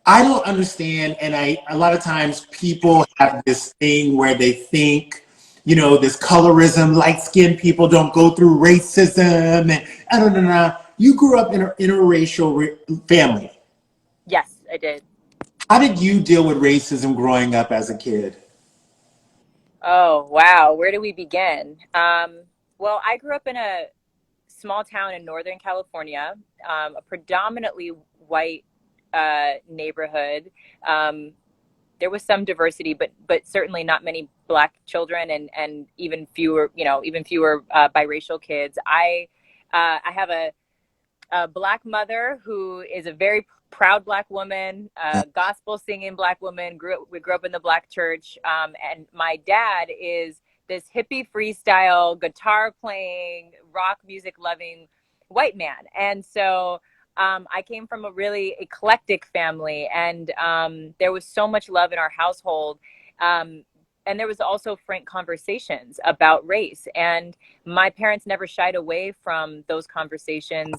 I don't understand, and a lot of times people have this thing where they think, this colorism, light-skinned people don't go through racism, and I don't know. You grew up in an interracial family. Yes, I did. How did you deal with racism growing up as a kid? Oh, wow. Where do we begin? Well, I grew up in a small town in Northern California, a predominantly white neighborhood. Um, there was some diversity, but certainly not many Black children, and even fewer biracial kids. I have a Black mother who is a very proud Black woman, gospel singing Black woman. We grew up in the Black church, and my dad is this hippie freestyle guitar playing, rock music loving white man, and so. I came from a really eclectic family, and there was so much love in our household. Um, and there was also frank conversations about race. And my parents never shied away from those conversations.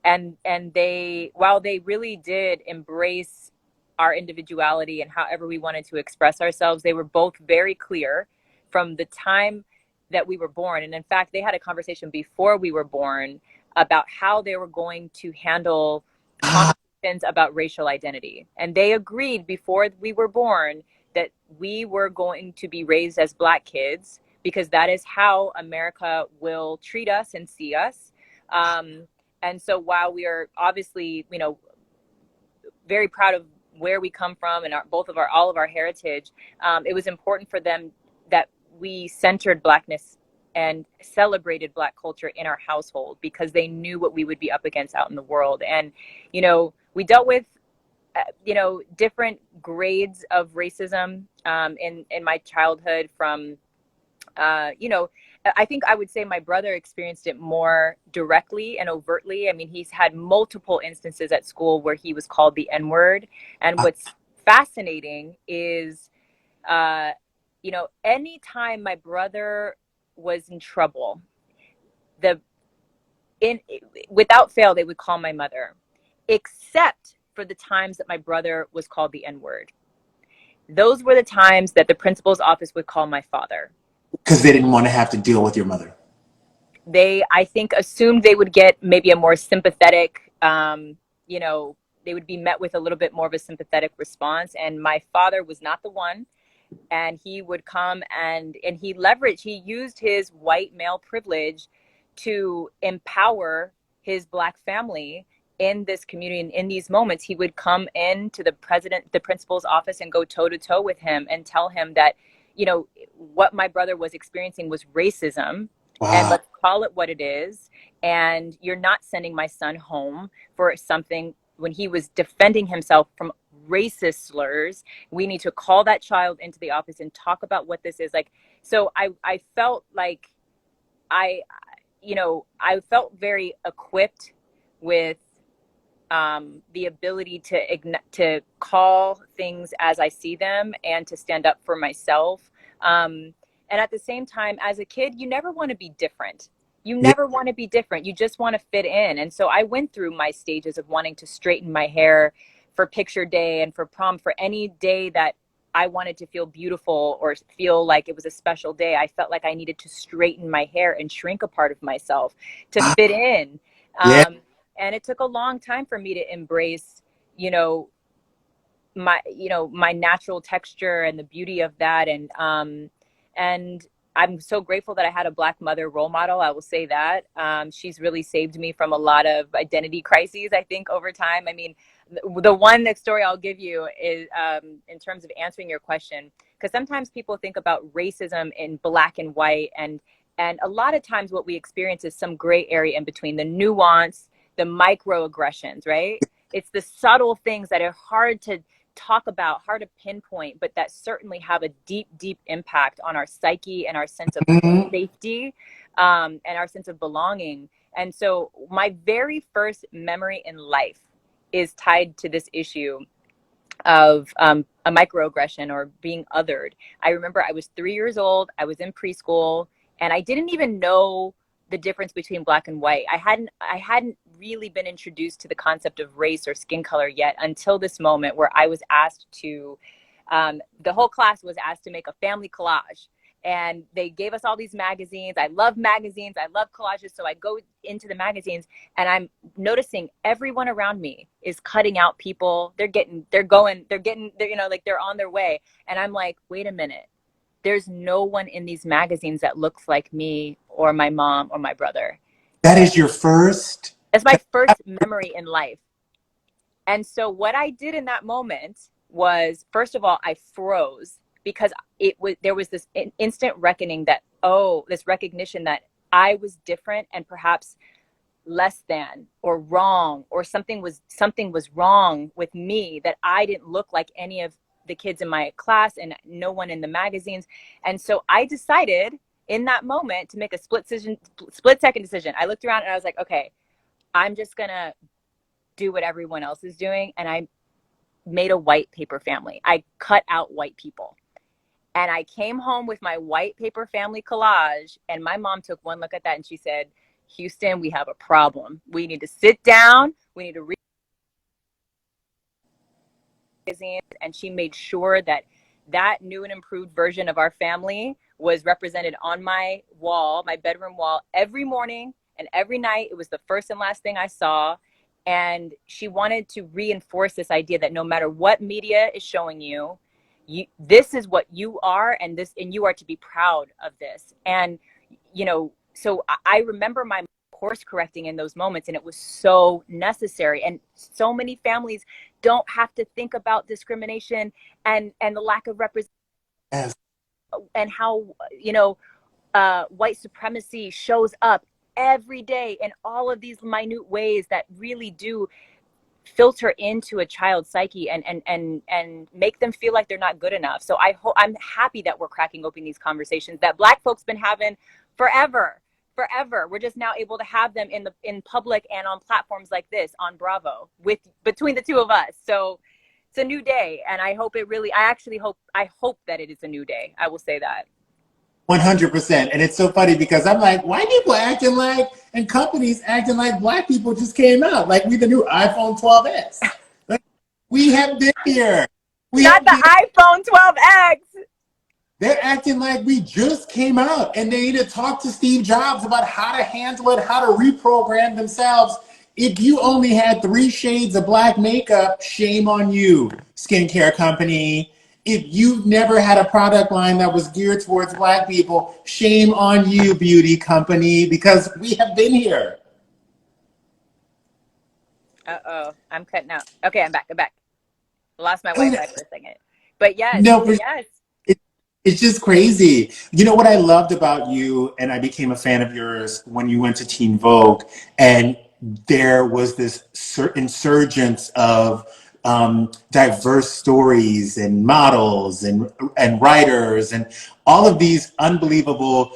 And they, while they really did embrace our individuality and however we wanted to express ourselves, they were both very clear from the time that we were born. And in fact, they had a conversation before we were born about how they were going to handle Ah, conversations about racial identity. And they agreed before we were born that we were going to be raised as Black kids because that is how America will treat us and see us. Um, and so while we are obviously, very proud of where we come from and all of our heritage, it was important for them that we centered Blackness and celebrated Black culture in our household because they knew what we would be up against out in the world. And we dealt with different grades of racism in my childhood. From I think I would say my brother experienced it more directly and overtly. I mean, he's had multiple instances at school where he was called the N-word. And ah, what's fascinating is, anytime my brother was in trouble, the in without fail, they would call my mother, except for the times that my brother was called the N-word. Those were the times that the principal's office would call my father. because they didn't want to have to deal with your mother. They, I think, assumed they would get maybe a more sympathetic, you know, they would be met with a little bit more of a sympathetic response. And my father was not the one. And he would come and he used his white male privilege to empower his Black family in this community. And in these moments, he would come into the principal's office and go toe to toe with him and tell him that, what my brother was experiencing was racism, and Wow. let's call it what it is. And you're not sending my son home for something when he was defending himself from racist slurs. We need to call that child into the office and talk about what this is like. So I felt like I, I felt very equipped with the ability to call things as I see them and to stand up for myself. And at the same time, as a kid, you never want to be different. You Yeah. never want to be different. You just want to fit in. And so I went through my stages of wanting to straighten my hair for picture day and for prom, for any day that I wanted to feel beautiful or feel like it was a special day. I felt like I needed to straighten my hair and shrink a part of myself to Ah, fit in. yeah. And it took a long time for me to embrace, you know, my natural texture and the beauty of that. And I'm so grateful that I had a Black mother role model. I will say that. She's really saved me from a lot of identity crises, I think, over time. I mean, the one story I'll give you is, in terms of answering your question, because sometimes people think about racism in Black and white, and a lot of times what we experience is some gray area in between, the nuance, the microaggressions, right? It's the subtle things that are hard to talk about, hard to pinpoint, but that certainly have a deep, deep impact on our psyche and our sense of Mhm. safety, and our sense of belonging. And so my very first memory in life is tied to this issue of a microaggression or being othered. I remember I was 3 years old, I was in preschool, and I didn't even know the difference between black and white. I hadn't really been introduced to the concept of race or skin color yet until this moment where I was asked to, the whole class was asked to make a family collage. And they gave us all these magazines. I love magazines. I love collages. So I go into the magazines and I'm noticing everyone around me is cutting out people. They're like they're on their way. And I'm like, wait a minute. There's no one in these magazines that looks like me or my mom or my brother. That is your first? That's my first memory in life. And so what I did in that moment was, first of all, I froze because there was this instant reckoning that, this recognition that I was different and perhaps less than or wrong, or something was wrong with me, that I didn't look like any of the kids in my class and no one in the magazines. And so I decided in that moment to make a split second decision. I looked around and I was like, okay, I'm just gonna do what everyone else is doing. And I made a white paper family. I cut out white people. And I came home with my white paper family collage, and my mom took one look at that and she said, Houston, we have a problem. We need to sit down. We need to read magazines. And she made sure that that new and improved version of our family was represented on my wall, my bedroom wall, every morning and every night. It was the first and last thing I saw. And she wanted to reinforce this idea that no matter what media is showing you, this is what you are, and you are to be proud of this. And, so I remember my course correcting in those moments, and it was so necessary. And so many families don't have to think about discrimination and the lack of representation, Yes. and how, white supremacy shows up every day in all of these minute ways that really do filter into a child's psyche and make them feel like they're not good enough. So I'm happy that we're cracking open these conversations that Black folks been having forever. We're just now able to have them in public and on platforms like this on Bravo between the two of us. So it's a new day, and I hope I hope that it is a new day. I will say that. 100%. And it's so funny because I'm like, white people acting like, and companies acting like Black people just came out. Like we the new iPhone 12X. Like, we have been here. Not the iPhone 12X. They're acting like we just came out and they need to talk to Steve Jobs about how to handle it, how to reprogram themselves. If you only had 3 shades of black makeup, shame on you, skincare company. If you've never had a product line that was geared towards Black people, shame on you, beauty company, because we have been here. Uh-oh, I'm cutting out. Okay, I'm back. I lost my Wi-Fi for a second. But yes, No, yes. it's just crazy. You know what I loved about you, and I became a fan of yours when you went to Teen Vogue, and there was this insurgence of diverse stories and models and writers and all of these unbelievable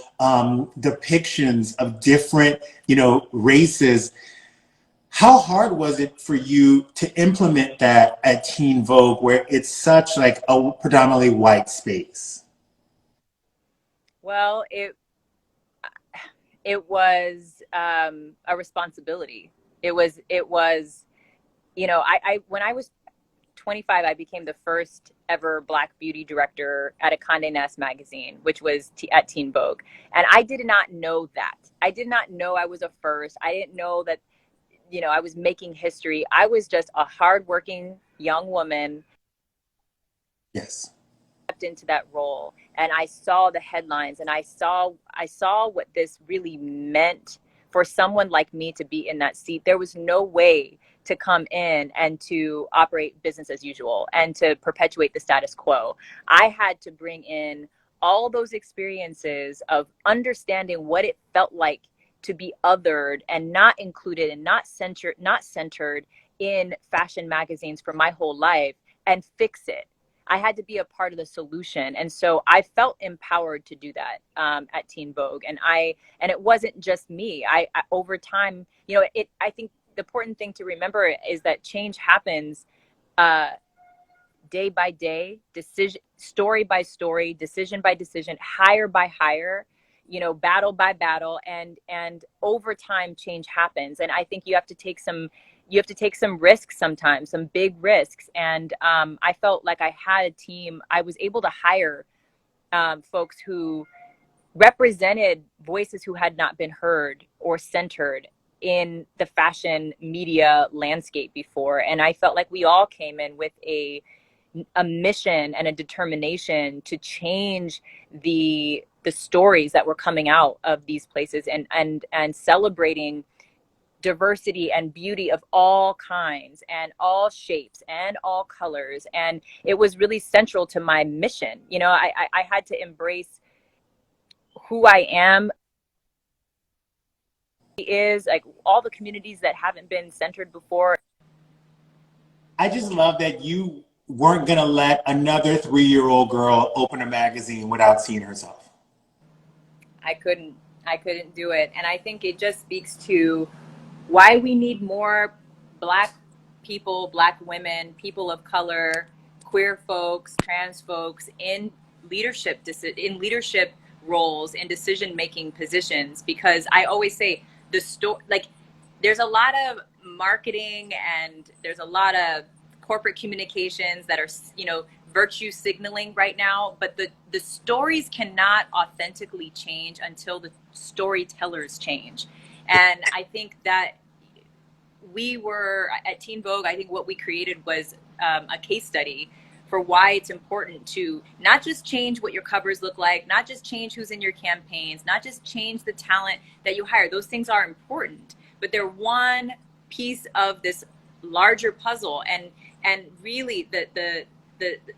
depictions of different, races. How hard was it for you to implement that at Teen Vogue, where it's such like a predominantly white space? Well, it was a responsibility. It was I when I was 25, I became the first ever Black beauty director at a Condé Nast magazine, which was at Teen Vogue. And I did not know that. I did not know I was a first. I didn't know that, I was making history. I was just a hardworking young woman Yes. stepped into that role, and I saw the headlines, and I saw what this really meant for someone like me to be in that seat. There was no way to come in and to operate business as usual and to perpetuate the status quo. I had to bring in all those experiences of understanding what it felt like to be othered and not included and not centered in fashion magazines for my whole life, and fix it. I had to be a part of the solution. And so I felt empowered to do that at Teen Vogue. And it wasn't just me. I over time, I think the important thing to remember is that change happens day by day, story by story, decision by decision, hire by hire. battle by battle, and over time change happens. And I think you have to take some risks sometimes, some big risks. And I felt like I had a team. I was able to hire folks who represented voices who had not been heard or centered in the fashion media landscape before. And I felt like we all came in with a mission and a determination to change the stories that were coming out of these places, and celebrating diversity and beauty of all kinds and all shapes and all colors. And it was really central to my mission. I had to embrace who I am is like all the communities that haven't been centered before. I just love that you weren't gonna let another 3-year-old girl open a magazine without seeing herself. I couldn't do it. And I think it just speaks to why we need more Black people, Black women, people of color, queer folks, trans folks in leadership roles and decision making positions. Because I always say there's a lot of marketing and there's a lot of corporate communications that are virtue signaling right now, but the stories cannot authentically change until the storytellers change. And I think that we were at Teen Vogue. I think what we created was a case study for why it's important to not just change what your covers look like, not just change who's in your campaigns, not just change the talent that you hire. Those things are important, but they're one piece of this larger puzzle. And really the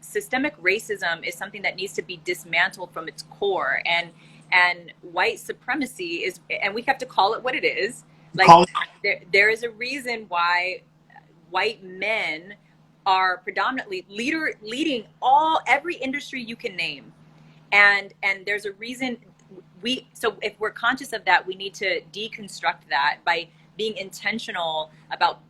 systemic racism is something that needs to be dismantled from its core. And white supremacy is, and we have to call it what it is. Like there is a reason why white men are predominantly leading every industry you can name. And there's a reason so if we're conscious of that, we need to deconstruct that by being intentional about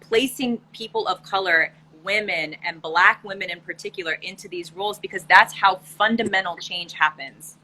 placing people of color, women and Black women in particular, into these roles, because that's how fundamental change happens.